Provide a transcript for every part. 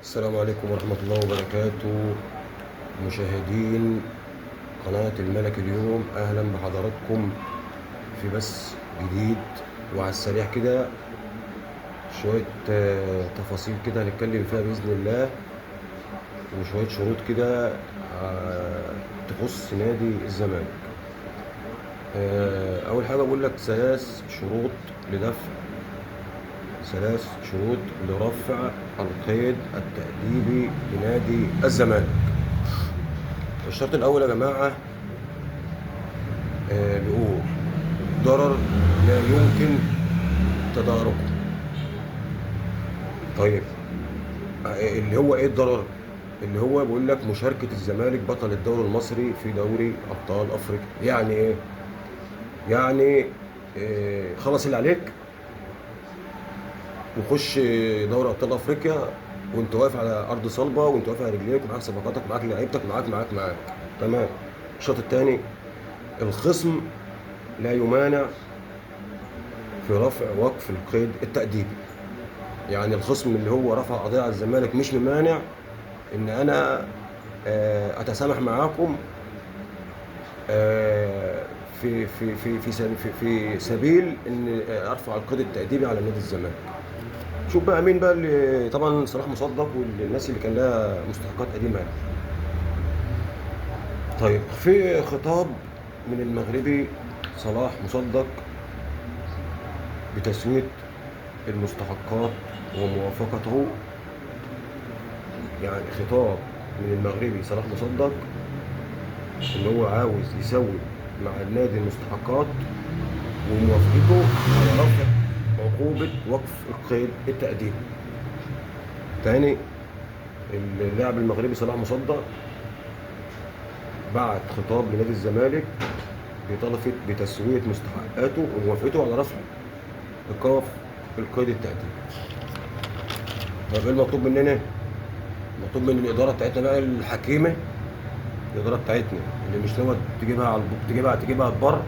السلام عليكم ورحمة الله وبركاته. مشاهدين قناة الملك اليوم، أهلا بحضراتكم في بث جديد. وعلى السريع كده شوية تفاصيل كده هنتكلم فيها بإذن الله، وشوية شروط كده تخص نادي الزمالك. أول حاجة بقول لك ثلاث شروط لرفع القيد التأديبي لنادي الزمالك. الشرط الأول يا جماعة بيقول ضرر لا يمكن تداركه. طيب، اللي هو إيه الضرر؟ اللي هو بيقول لك مشاركة الزمالك بطل الدوري المصري في دوري أبطال أفريقيا. يعني إيه؟ يعني خلص اللي عليك وخش دوري ابطال افريقيا وانت واقف على ارض صلبه، وانت واقف على رجليك، ومعاك صفقاتك، معاك لعيبتك، معاك. تمام. الشوط الثاني، الخصم لا يمانع في رفع وقف القيد التأديبي. يعني الخصم اللي هو رفع قضيه على الزمالك مش ممانع ان انا اتسامح معاكم آه، في سبيل ان ارفع القيد التأديبي على نادي الزمالك. شوف بقى مين بقى اللي طبعا صلاح مصدق والناس اللي كان لها مستحقات قديمه يعني. طيب، في خطاب من المغربي صلاح مصدق بتسويه المستحقات وموافقته. يعني خطاب من المغربي صلاح مصدق ان هو عاوز يسوي مع النادي المستحقات وموافقته على رفع عقوبه وقف القيد التأديبي. تاني، اللاعب المغربي صلاح مصدق بعت خطاب لنادي الزمالك بطلب بتسوية مستحقاته وموافقته على رفع إيقاف القيد التأديبي. طب إيه المطلوب مننا؟ المطلوب من الإدارة بتاعتنا بقى الحكيمة، الإدارة بتاعتنا اللي مش ناوية تجيبها البر،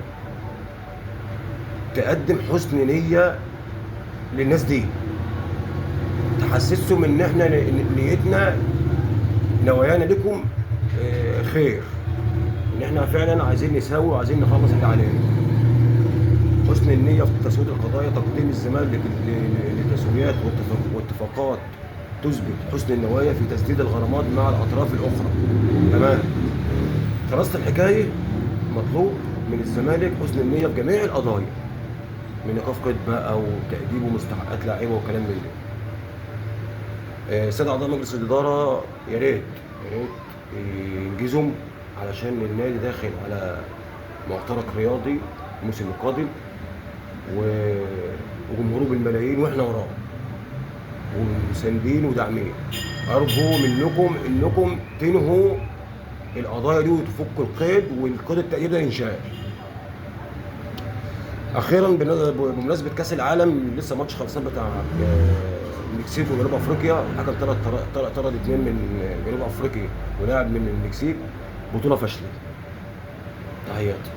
تقدم حسن نية للناس دي، تحسسهم إن إحنا نيتنا نوايانا لكم خير، إن إحنا فعلا عايزين نساوي وعايزين نخلص اللي علينا. حسن النية في تسوية القضايا، تقديم الزمالك لتسويات واتفاقات تثبت حسن النوايا في تسديد الغرامات مع الأطراف الأخرى. تمام. خلاصة الحكاية، مطلوب من الزمالك حسن النية في جميع القضايا، من إيقاف قيد بقى وتأديب ومستحقات لاعيبة وكلام من ده. السادة أعضاء مجلس الإدارة يا ريت ينجزوا، علشان النادي داخل على معترك رياضي الموسم القادم، وجمهوره بالملايين واحنا وراه ومساندين وداعمين. ارجو منكم انكم تنهوا القضايا دي وتفكوا القيد والقيد التأديبي ده ينشال. اخيرا، بمناسبه كاس العالم، لسه ماتش خلصان بتاع المكسيك وجنوب افريقيا. الحكم طرد اتنين من جنوب افريقيا ولاعب من المكسيك. بطوله فاشله. تحياتي.